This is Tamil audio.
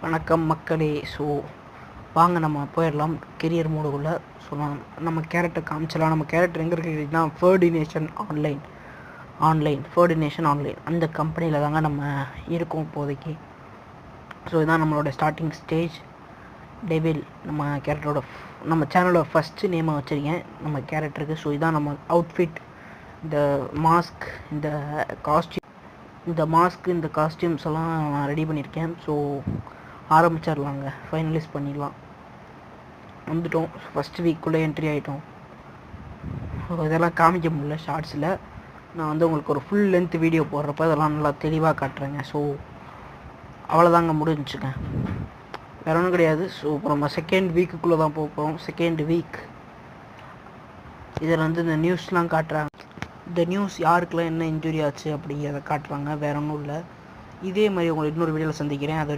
வணக்கம் மக்களே. ஸோ வாங்க நம்ம போயிடலாம் கெரியர் மோடுக்குள்ளே. ஸோ நம்ம கேரக்டர் காமிச்சலாம். நம்ம கேரக்டர் எங்கே இருக்குன்னா ஃபர்டினேஷன் ஆன்லைன் அந்த கம்பெனியில் தாங்க நம்ம இருக்கோம் இப்போதைக்கு. ஸோ இதுதான் நம்மளோட ஸ்டார்டிங் ஸ்டேஜ். டெவில் நம்ம கேரக்டரோட நம்ம சேனலோட ஃபஸ்ட்டு நேமாக வச்சுருக்கேன் நம்ம கேரக்டருக்கு. ஸோ இதுதான் நம்ம அவுட்ஃபிட், இந்த மாஸ்க், இந்த காஸ்டியூம்ஸ் எல்லாம் நான் ரெடி பண்ணியிருக்கேன். ஸோ ஆரம்பிச்சிடலாங்க, ஃபைனலைஸ் பண்ணிடலாம். வந்துட்டோம், ஃபஸ்ட்டு வீக்குள்ளே என்ட்ரி ஆகிட்டோம். இதெல்லாம் காமிக்க முடியல ஷார்ட்ஸில். நான் வந்து உங்களுக்கு ஒரு ஃபுல் லென்த் வீடியோ போடுறப்ப இதெல்லாம் நல்லா தெளிவாக காட்டுறேங்க. ஸோ அவ்வளோதாங்க, முடிஞ்சுங்க, வேறு ஒன்றும் கிடையாது. ஸோ இப்போ நம்ம செகண்ட் வீக்குள்ளே தான் போகிறோம். செகண்ட் வீக் இதில் வந்து இந்த நியூஸ்லாம் காட்டுறாங்க. இந்த நியூஸ் யாருக்கெல்லாம் என்ன இன்ஜுரி ஆச்சு அப்படிங்கிறத காட்டுறாங்க, வேறு ஒன்றும் இல்லை. இதே மாதிரி உங்களை இன்னொரு வீடியோவில் சந்திக்கிறேன். அது